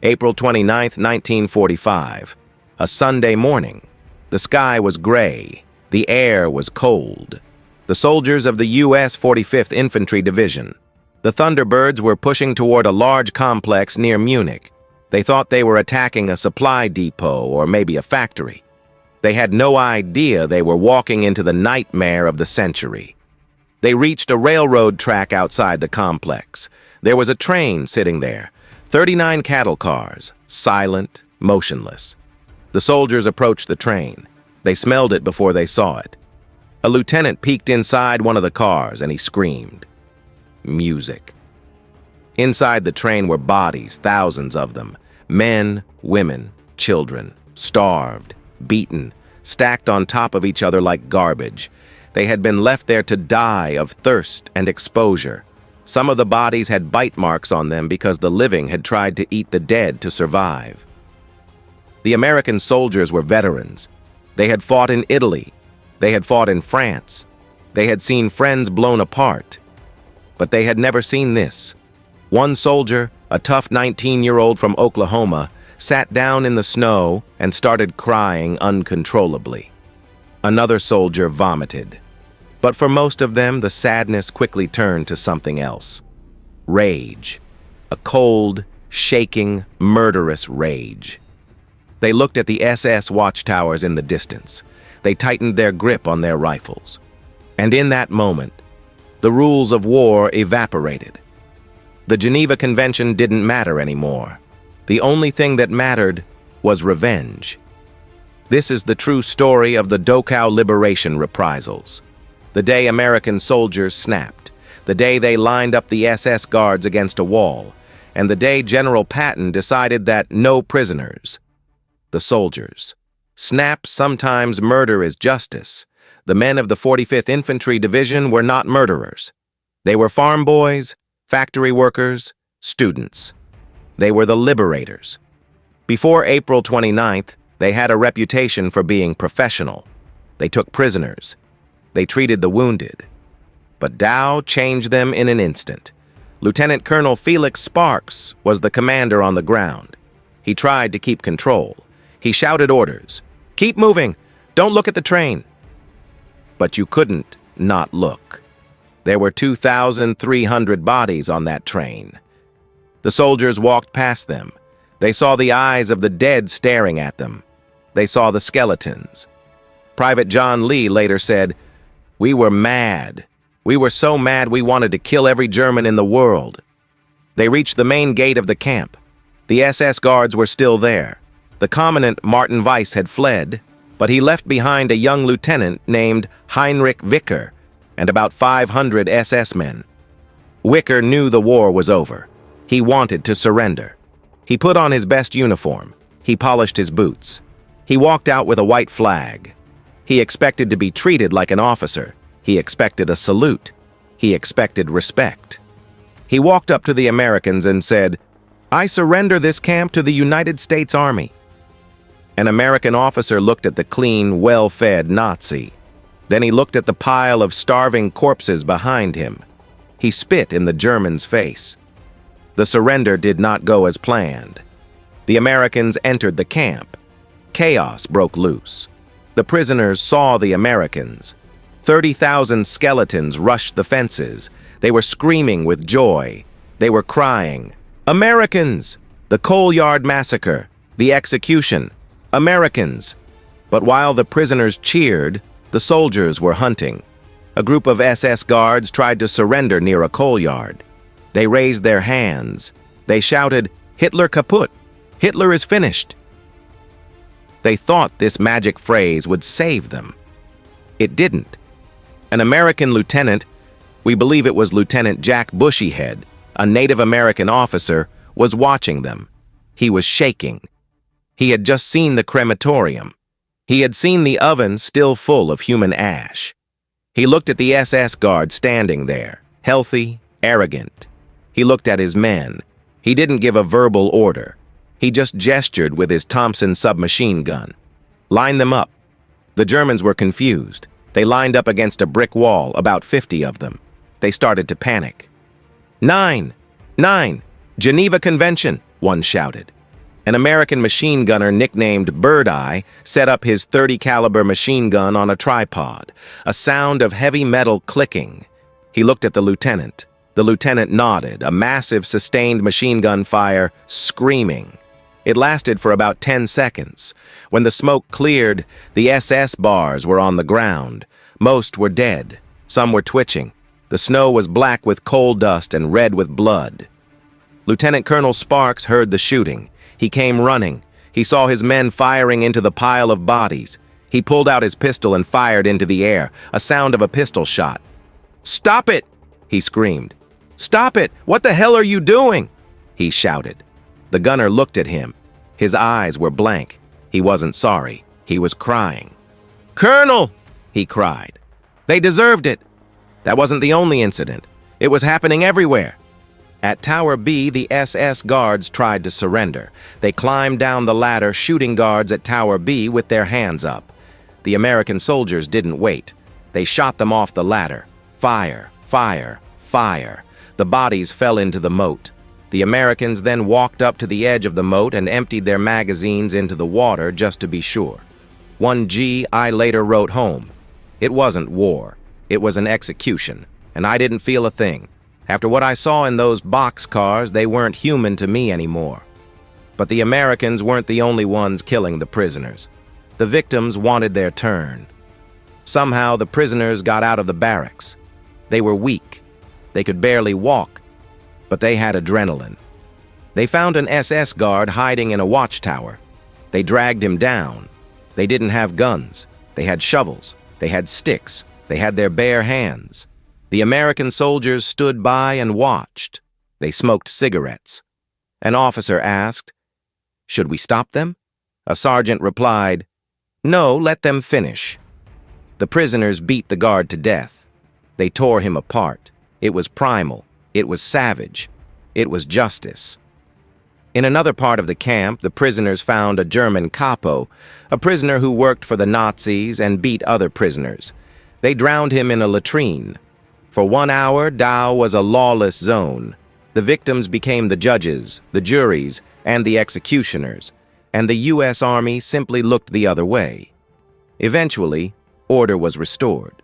April 29, 1945. A Sunday morning. The sky was gray. The air was cold. The soldiers of the U.S. 45th Infantry Division. The Thunderbirds were pushing toward a large complex near Munich. They thought they were attacking a supply depot or maybe a factory. They had no idea they were walking into the nightmare of the century. They reached a railroad track outside the complex. There was a train sitting there, 39 cattle cars, silent, motionless. The soldiers approached the train. They smelled it before they saw it. A lieutenant peeked inside one of the cars and he screamed. Music. Inside the train were bodies, thousands of them. Men, women, children, starved, beaten, stacked on top of each other like garbage. They had been left there to die of thirst and exposure. Some of the bodies had bite marks on them because the living had tried to eat the dead to survive. The American soldiers were veterans. They had fought in Italy. They had fought in France. They had seen friends blown apart. But they had never seen this. One soldier, a tough 19-year-old from Oklahoma, sat down in the snow and started crying uncontrollably. Another soldier vomited. But for most of them, the sadness quickly turned to something else. Rage. A cold, shaking, murderous rage. They looked at the SS watchtowers in the distance. They tightened their grip on their rifles. And in that moment, the rules of war evaporated. The Geneva Convention didn't matter anymore. The only thing that mattered was revenge. This is the true story of the Dachau Liberation Reprisals. The day American soldiers snapped, the day they lined up the SS guards against a wall, and the day General Patton decided that no prisoners. The soldiers. Snap, sometimes murder is justice. The men of the 45th Infantry Division were not murderers. They were farm boys, factory workers, students. They were the liberators. Before April 29th, they had a reputation for being professional. They took prisoners. They treated the wounded. But Dachau changed them in an instant. Lieutenant Colonel Felix Sparks was the commander on the ground. He tried to keep control. He shouted orders. Keep moving. Don't look at the train. But you couldn't not look. There were 2,300 bodies on that train. The soldiers walked past them. They saw the eyes of the dead staring at them. They saw the skeletons. Private John Lee later said, "We were mad. We were so mad we wanted to kill every German in the world." They reached the main gate of the camp. The SS guards were still there. The commandant, Martin Weiss, had fled, but he left behind a young lieutenant named Heinrich Wicker and about 500 SS men. Wicker knew the war was over. He wanted to surrender. He put on his best uniform. He polished his boots. He walked out with a white flag. He expected to be treated like an officer. He expected a salute. He expected respect. He walked up to the Americans and said, "I surrender this camp to the United States Army." An American officer looked at the clean, well-fed Nazi. Then he looked at the pile of starving corpses behind him. He spit in the German's face. The surrender did not go as planned. The Americans entered the camp. Chaos broke loose. The prisoners saw the Americans. 30,000 skeletons rushed the fences. They were screaming with joy. They were crying, "Americans! The Coal Yard Massacre! The execution! Americans!" But while the prisoners cheered, the soldiers were hunting. A group of SS guards tried to surrender near a coal yard. They raised their hands. They shouted, "Hitler kaputt! Hitler is finished!" They thought this magic phrase would save them. It didn't. An American lieutenant, we believe it was Lieutenant Jack Bushyhead, a Native American officer, was watching them. He was shaking. He had just seen the crematorium. He had seen the oven still full of human ash. He looked at the SS guard standing there, healthy, arrogant. He looked at his men. He didn't give a verbal order. He just gestured with his Thompson submachine gun. "Line them up." The Germans were confused. They lined up against a brick wall, about 50 of them. They started to panic. "9! 9! Geneva Convention!" one shouted. An American machine gunner nicknamed Bird Eye set up his .30 caliber machine gun on a tripod, a sound of heavy metal clicking. He looked at the lieutenant. The lieutenant nodded, a massive sustained machine gun fire, screaming. It lasted for about 10 seconds. When the smoke cleared, the SS bars were on the ground. Most were dead. Some were twitching. The snow was black with coal dust and red with blood. Lieutenant Colonel Sparks heard the shooting. He came running. He saw his men firing into the pile of bodies. He pulled out his pistol and fired into the air, a sound of a pistol shot. "Stop it!" he screamed. "Stop it! What the hell are you doing?" he shouted. The gunner looked at him. His eyes were blank. He wasn't sorry. He was crying. "Colonel!" he cried. "They deserved it." That wasn't the only incident. It was happening everywhere. At Tower B, the SS guards tried to surrender. They climbed down the ladder, shooting guards at Tower B with their hands up. The American soldiers didn't wait. They shot them off the ladder. Fire, fire, fire. The bodies fell into the moat. The Americans then walked up to the edge of the moat and emptied their magazines into the water just to be sure. One GI later wrote home, "It wasn't war. It was an execution, and I didn't feel a thing. After what I saw in those boxcars, they weren't human to me anymore." But the Americans weren't the only ones killing the prisoners. The victims wanted their turn. Somehow the prisoners got out of the barracks. They were weak. They could barely walk, but they had adrenaline. They found an SS guard hiding in a watchtower. They dragged him down. They didn't have guns. They had shovels. They had sticks. They had their bare hands. The American soldiers stood by and watched. They smoked cigarettes. An officer asked, "Should we stop them?" A sergeant replied, "No, let them finish." The prisoners beat the guard to death. They tore him apart. It was primal. It was savage. It was justice. In another part of the camp, the prisoners found a German capo, a prisoner who worked for the Nazis and beat other prisoners. They drowned him in a latrine. For 1 hour, Dachau was a lawless zone. The victims became the judges, the juries, and the executioners, and the U.S. Army simply looked the other way. Eventually, order was restored.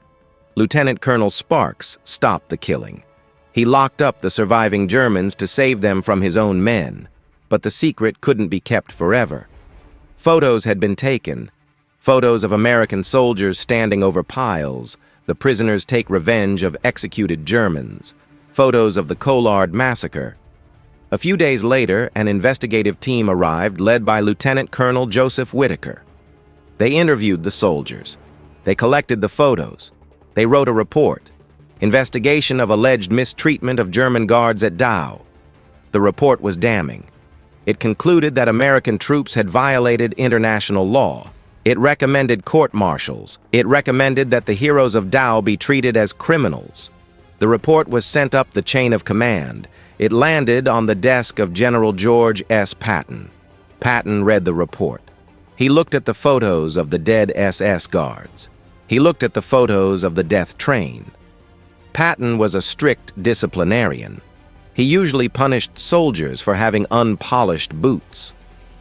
Lieutenant Colonel Sparks stopped the killing. He locked up the surviving Germans to save them from his own men, but the secret couldn't be kept forever. Photos had been taken. Photos of American soldiers standing over piles. The prisoners take revenge of executed Germans. Photos of the Collard Massacre. A few days later, an investigative team arrived led by Lieutenant Colonel Joseph Whitaker. They interviewed the soldiers. They collected the photos. They wrote a report. Investigation of alleged mistreatment of German guards at Dachau. The report was damning. It concluded that American troops had violated international law. It recommended court-martials. It recommended that the heroes of Dachau be treated as criminals. The report was sent up the chain of command. It landed on the desk of General George S. Patton. Patton read the report. He looked at the photos of the dead SS guards. He looked at the photos of the death train. Patton was a strict disciplinarian. He usually punished soldiers for having unpolished boots.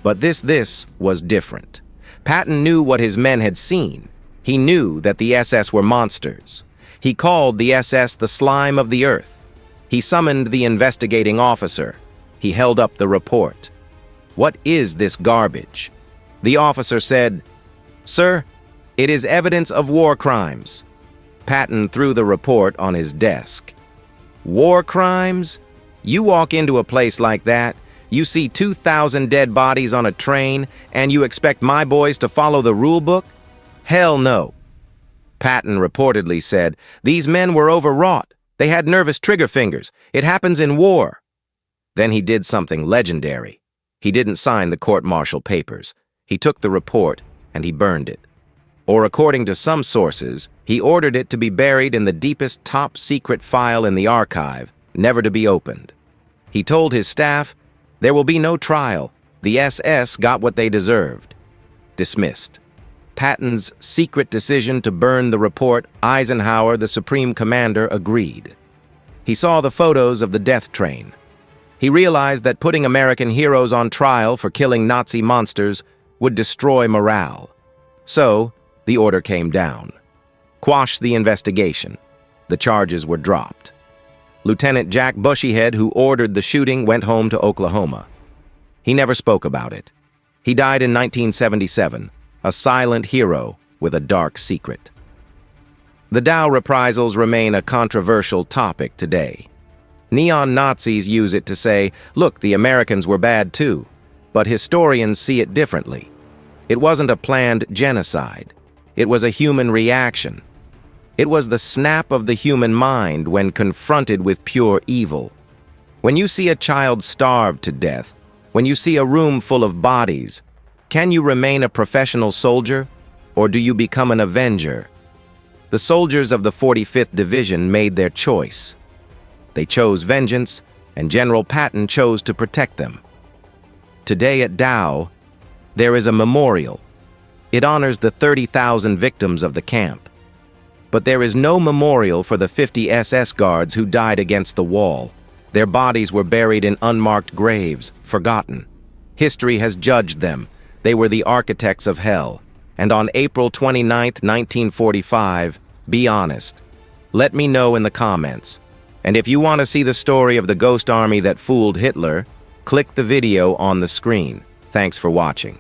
But this was different. Patton knew what his men had seen. He knew that the SS were monsters. He called the SS the slime of the earth. He summoned the investigating officer. He held up the report. "What is this garbage?" The officer said, "Sir, it is evidence of war crimes." Patton threw the report on his desk. "War crimes? You walk into a place like that, you see 2,000 dead bodies on a train, and you expect my boys to follow the rule book? Hell no." Patton reportedly said, "These men were overwrought. They had nervous trigger fingers. It happens in war." Then he did something legendary. He didn't sign the court-martial papers. He took the report and he burned it. Or according to some sources, he ordered it to be buried in the deepest top-secret file in the archive, never to be opened. He told his staff, "There will be no trial. The SS got what they deserved." Dismissed. Patton's secret decision to burn the report, Eisenhower, the supreme commander, agreed. He saw the photos of the death train. He realized that putting American heroes on trial for killing Nazi monsters would destroy morale. So, the order came down. Quash the investigation. The charges were dropped. Lieutenant Jack Bushyhead, who ordered the shooting, went home to Oklahoma. He never spoke about it. He died in 1977, a silent hero with a dark secret. The Dachau reprisals remain a controversial topic today. Neon Nazis use it to say, look, the Americans were bad too, but historians see it differently. It wasn't a planned genocide. It was a human reaction. It was the snap of the human mind when confronted with pure evil. When you see a child starved to death, when you see a room full of bodies, can you remain a professional soldier, or do you become an avenger? The soldiers of the 45th Division made their choice. They chose vengeance, and General Patton chose to protect them. Today at Dachau, there is a memorial. It honors the 30,000 victims of the camp. But there is no memorial for the 50 SS guards who died against the wall. Their bodies were buried in unmarked graves, forgotten. History has judged them. They were the architects of hell. And on April 29, 1945, be honest. Let me know in the comments. And if you want to see the story of the ghost army that fooled Hitler, click the video on the screen. Thanks for watching.